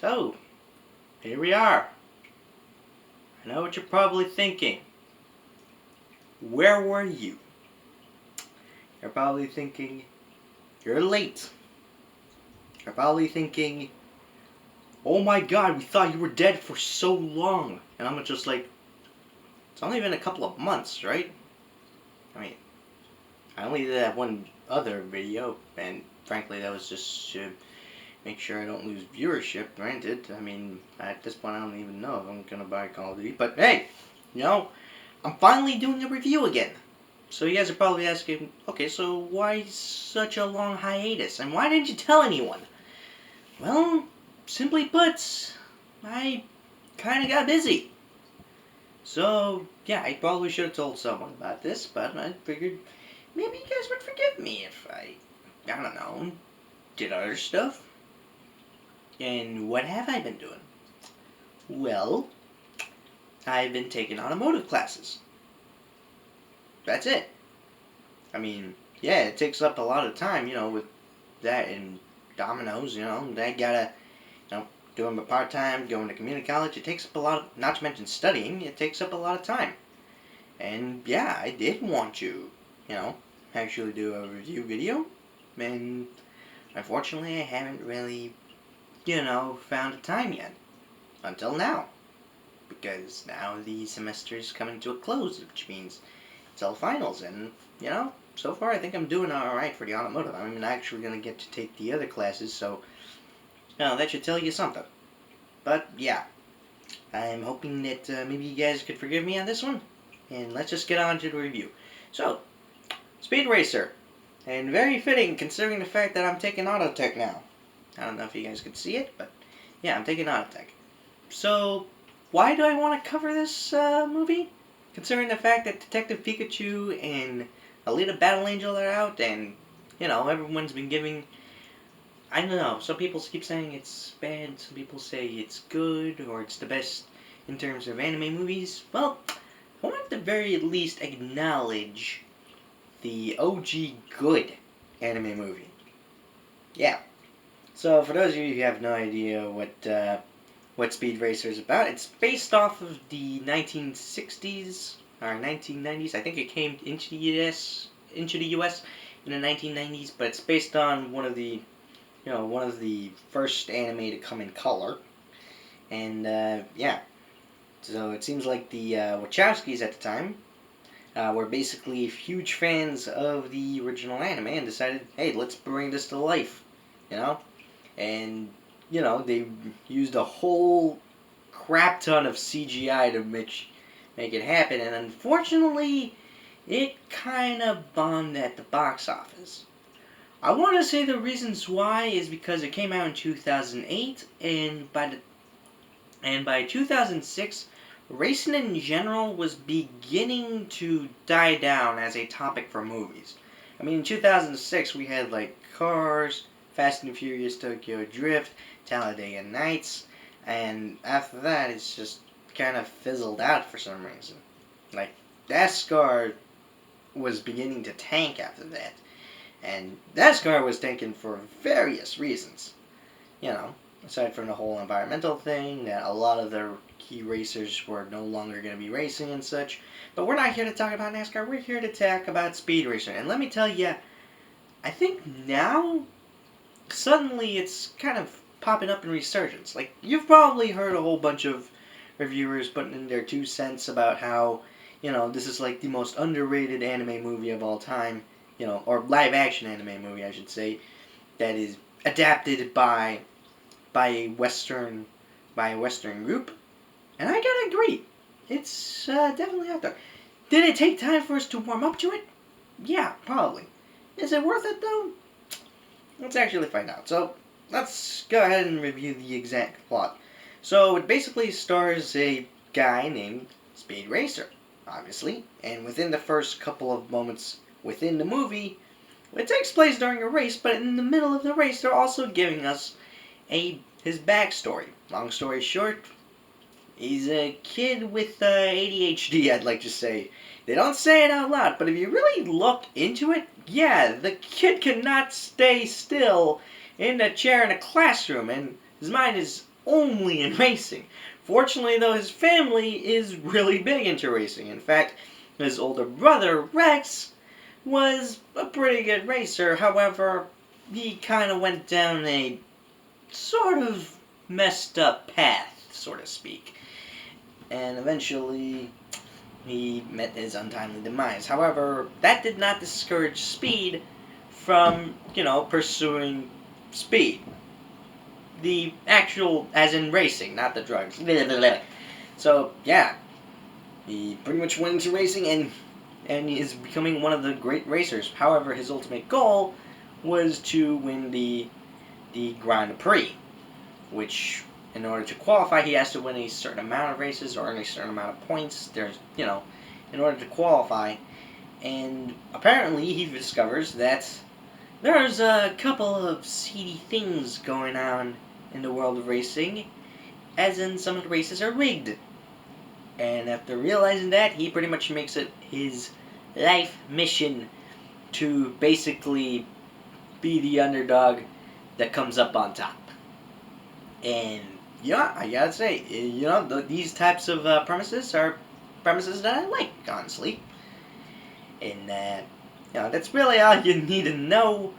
So, here we are. I know what you're probably thinking. Where were you? You're probably thinking, you're late. You're probably thinking, oh my god, we thought you were dead for so long. And I'm just like, it's only been a couple of months, right? I mean, I only did that one other video, and frankly, that was just to make sure I don't lose viewership. Granted, I mean, at this point, I don't even know if I'm gonna buy Call of Duty. But hey, I'm finally doing a review again. So you guys are probably asking, okay, so why such a long hiatus? And why didn't you tell anyone? Well, simply put, I kind of got busy. So, yeah, I probably should have told someone about this, but I figured maybe you guys would forgive me if I don't know, did other stuff. And what have I been doing? Well, I've been taking automotive classes. That's it. I mean, yeah, it takes up a lot of time, with that and dominoes, I gotta, doing my part-time, going to community college, it takes up a lot of, not to mention studying, it takes up a lot of time. And yeah, I did want to, actually do a review video, and unfortunately I haven't really, found the time yet. Until now. Because now the semester's coming to a close, which means it's all finals, and, so far I think I'm doing alright for the automotive. I'm actually going to get to take the other classes, so, that should tell you something. But, yeah, I'm hoping that maybe you guys could forgive me on this one, and let's just get on to the review. So, Speed Racer, and very fitting considering the fact that I'm taking Automotive Tech now. I don't know if you guys could see it, but yeah, I'm taking Automotive Tech. So, why do I want to cover this movie? Considering the fact that Detective Pikachu and Alita Battle Angel are out, and, everyone's been giving, I don't know, some people keep saying it's bad, some people say it's good, or it's the best in terms of anime movies. Well, I want at the very least acknowledge the OG good anime movie. Yeah. So, for those of you who have no idea what Speed Racer is about, it's based off of the 1960s or 1990s. I think it came into the US in the 1990s, but it's based on one of the first anime to come in color. And yeah, so it seems like the Wachowskis at the time were basically huge fans of the original anime and decided, hey, let's bring this to life, and they used a whole crap ton of CGI to make it happen, and unfortunately, it kind of bombed at the box office. I want to say the reasons why is because it came out in 2008, and by 2006, racing in general was beginning to die down as a topic for movies. I mean, in 2006, we had like Cars, Fast and Furious Tokyo Drift, Talladega Nights, and after that, it's just kind of fizzled out for some reason. Like, NASCAR was beginning to tank after that. And NASCAR was tanking for various reasons. Aside from the whole environmental thing, that a lot of their key racers were no longer going to be racing and such. But we're not here to talk about NASCAR, we're here to talk about Speed Racer. And let me tell you, I think now, suddenly it's kind of popping up in resurgence. Like, you've probably heard a whole bunch of reviewers putting in their 2 cents about how, this is like the most underrated anime movie of all time, or live action anime movie, I should say, that is adapted by a Western group. And I gotta agree, it's definitely out there. Did it take time for us to warm up to it? Yeah, probably. Is it worth it though? Let's actually find out. So, let's go ahead and review the exact plot. So, it basically stars a guy named Speed Racer, obviously, and within the first couple of moments within the movie, it takes place during a race, but in the middle of the race, they're also giving us his backstory. Long story short, he's a kid with ADHD, I'd like to say. They don't say it out loud, but if you really look into it, yeah, the kid cannot stay still in a chair in a classroom, and his mind is only in racing. Fortunately, though, his family is really big into racing. In fact, his older brother, Rex, was a pretty good racer. However, he kind of went down a sort of messed up path, so to speak. And eventually, he met his untimely demise. However, that did not discourage Speed from, pursuing speed. The actual, as in racing, not the drugs. So, yeah, he pretty much went into racing and is becoming one of the great racers. However, his ultimate goal was to win the Grand Prix, which, in order to qualify, he has to win a certain amount of races or earn a certain amount of points. There's, in order to qualify. And apparently, he discovers that there's a couple of seedy things going on in the world of racing, as in some of the races are rigged. And after realizing that, he pretty much makes it his life mission to basically be the underdog that comes up on top. And yeah, I gotta say, these types of premises are premises that I like, honestly. And that's really all you need to know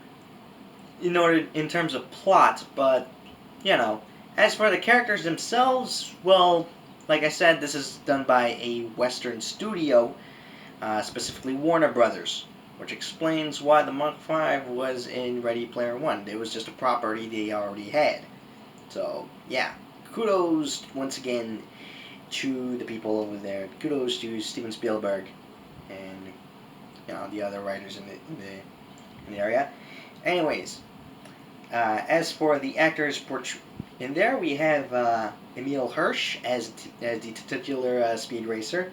in terms of plot. But as for the characters themselves, well, like I said, this is done by a Western studio, specifically Warner Brothers, which explains why the Mark V was in Ready Player One. It was just a property they already had. So, yeah, kudos once again to the people over there. Kudos to Steven Spielberg and the other writers in the area. Anyways, as for the actors in there, we have Emile Hirsch as the titular speed racer,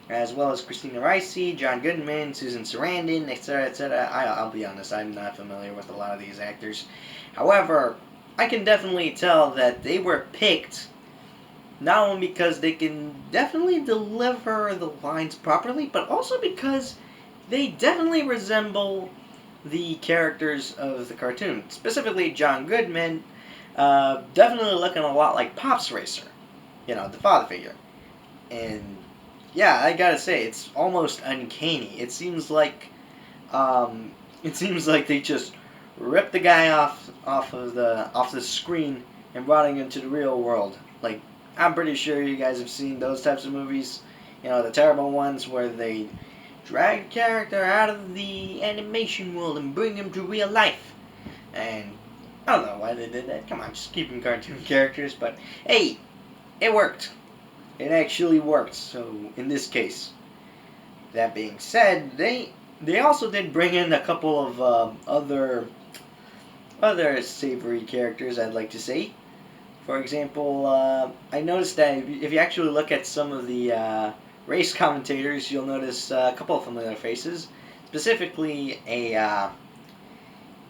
as well as Christina Ricci, John Goodman, Susan Sarandon, etc., etc. I'll be honest, I'm not familiar with a lot of these actors. However, I can definitely tell that they were picked not only because they can definitely deliver the lines properly, but also because they definitely resemble the characters of the cartoon. Specifically, John Goodman, definitely looking a lot like Pops Racer, the father figure. And yeah, I gotta say, it's almost uncanny. It seems like they just ripped the guy off the screen and brought him into the real world. Like, I'm pretty sure you guys have seen those types of movies, the terrible ones where they drag a character out of the animation world and bring him to real life. And I don't know why they did that. Come on, just keep them cartoon characters. But hey, it worked. It actually worked. So in this case, that being said, they also did bring in a couple of other savory characters, I'd like to say. For example, I noticed that if you actually look at some of the race commentators, you'll notice a couple of familiar faces. Specifically, let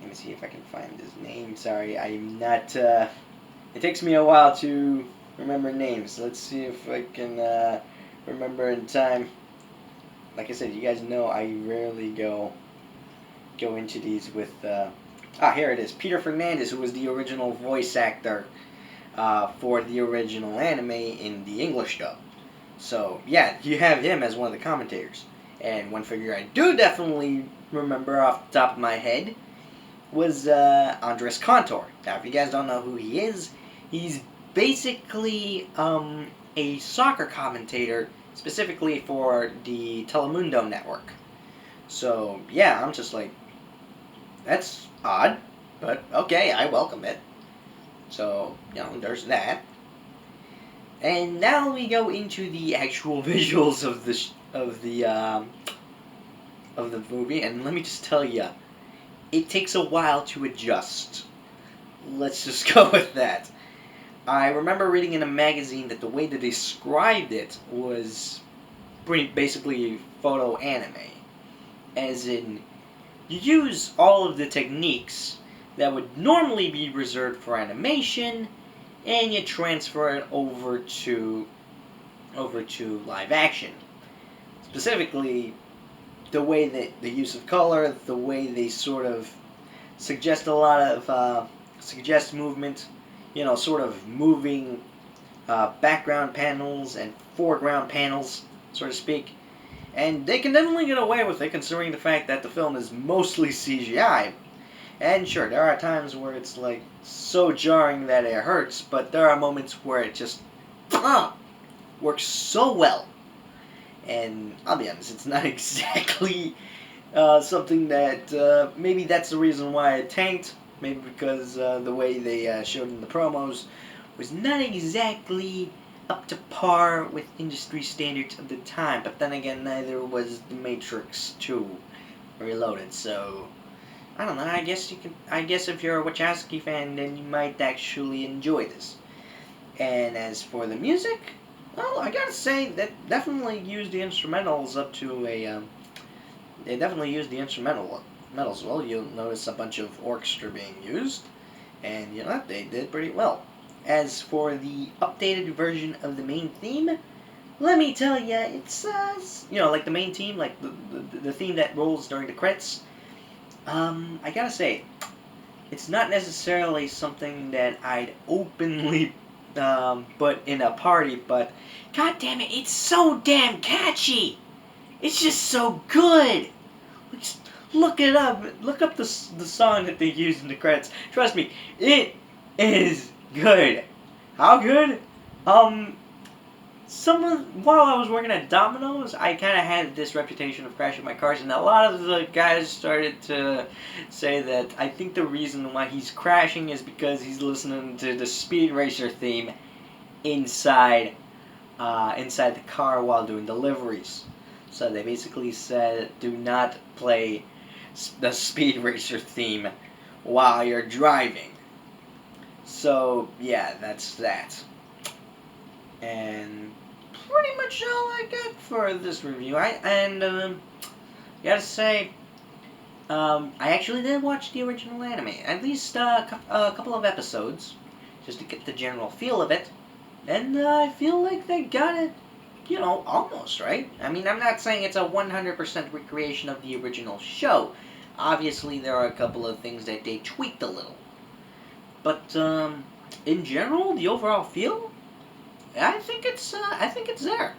me see if I can find his name. Sorry, I'm not. It takes me a while to remember names. Let's see if I can remember in time. Like I said, you guys know I rarely go into these with. Here it is. Peter Fernandez, who was the original voice actor for the original anime in the English dub. So, yeah, you have him as one of the commentators. And one figure I do definitely remember off the top of my head was Andres Cantor. Now, if you guys don't know who he is, he's basically a soccer commentator specifically for the Telemundo network. So, yeah, I'm just like, that's odd, but okay, I welcome it. So, there's that. And now we go into the actual visuals of the movie, and let me just tell you, it takes a while to adjust. Let's just go with that. I remember reading in a magazine that the way they described it was pretty basically photo anime, as in you use all of the techniques that would normally be reserved for animation, and you transfer it over to live action. Specifically, the way that the use of color, the way they sort of suggest a lot of suggest movement. sort of moving background panels and foreground panels, so to speak. And they can definitely get away with it, considering the fact that the film is mostly CGI. And sure, there are times where it's like so jarring that it hurts, but there are moments where it just works so well. And I'll be honest, it's not exactly something that maybe that's the reason why it tanked. Maybe because the way they showed in the promos was not exactly up to par with industry standards of the time. But then again, neither was The Matrix 2 Reloaded. So I don't know. I guess you can. I guess if you're a Wachowski fan, then you might actually enjoy this. And as for the music, well, I gotta say that definitely used the instrumentals up to a. They definitely used the instrumentals well. You'll notice a bunch of orchestra being used, and they did pretty well. As for the updated version of the main theme, let me tell you, it's like the main theme, like the theme that rolls during the credits. I gotta say, it's not necessarily something that I'd openly put in a party, but god damn it, it's so damn catchy. It's just so good. Just look it up. Look up the song that they used in the credits. Trust me, it is good. How good? While I was working at Domino's, I kind of had this reputation of crashing my cars, and a lot of the guys started to say that I think the reason why he's crashing is because he's listening to the Speed Racer theme inside the car while doing deliveries. So they basically said, do not play the Speed Racer theme while you're driving. So yeah, that's that. And pretty much all I got for this review. Gotta say, I actually did watch the original anime, at least a couple of episodes, just to get the general feel of it. And I feel like they got it, almost right. I mean, I'm not saying it's a 100% recreation of the original show. Obviously, there are a couple of things that they tweaked a little. But in general, the overall feel, I think it's there.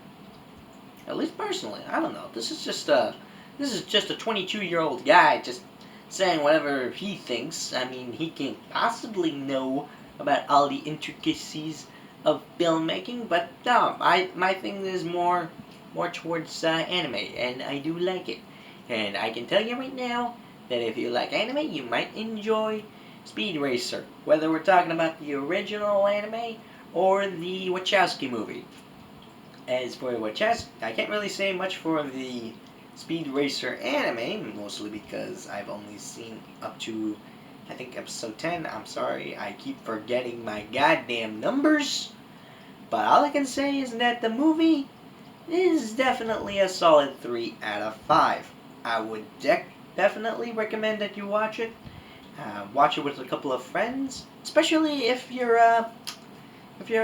At least personally, I don't know. This is just a 22-year-old guy just saying whatever he thinks. I mean, he can't possibly know about all the intricacies of filmmaking, but no, my thing is more towards anime, and I do like it. And I can tell you right now that if you like anime, you might enjoy Speed Racer, whether we're talking about the original anime or the Wachowski movie. As for Wachowski, I can't really say much for the Speed Racer anime, mostly because I've only seen up to, I think, episode 10. I'm sorry, I keep forgetting my goddamn numbers. But all I can say is that the movie is definitely a solid 3 out of 5. I would definitely recommend that you watch it. Watch it with a couple of friends, especially if you're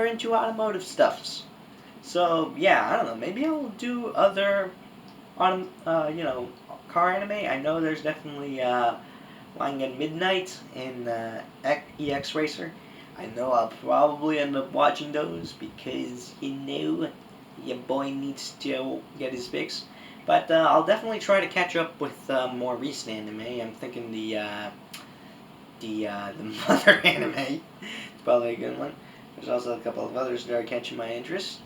into automotive stuffs. So yeah, I don't know. Maybe I'll do other car anime. I know there's definitely Lying at Midnight in EX Racer. I know I'll probably end up watching those because your boy needs to get his fix. But I'll definitely try to catch up with more recent anime. I'm thinking the Mother anime. It's probably a good one. There's also a couple of others that are catching my interest,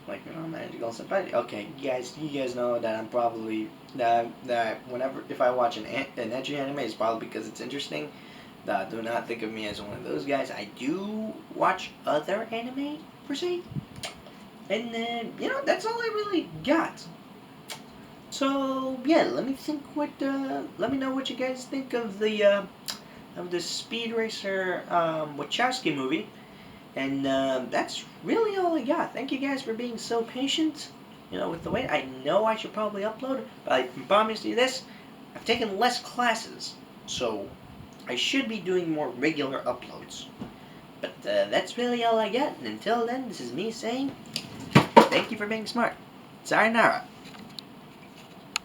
like Magical Senpai. Okay, you guys know that I'm probably that whenever if I watch an edgy anime, it's probably because it's interesting. Do not think of me as one of those guys. I do watch other anime per se, and that's all I really got. So yeah, let me know what you guys think of the Speed Racer Wachowski movie. And that's really all I got. Thank you guys for being so patient, with the wait. I know I should probably upload, but I promise you this, I've taken less classes, so I should be doing more regular uploads. But that's really all I got, and until then, this is me saying, thank you for being smart. Sayonara.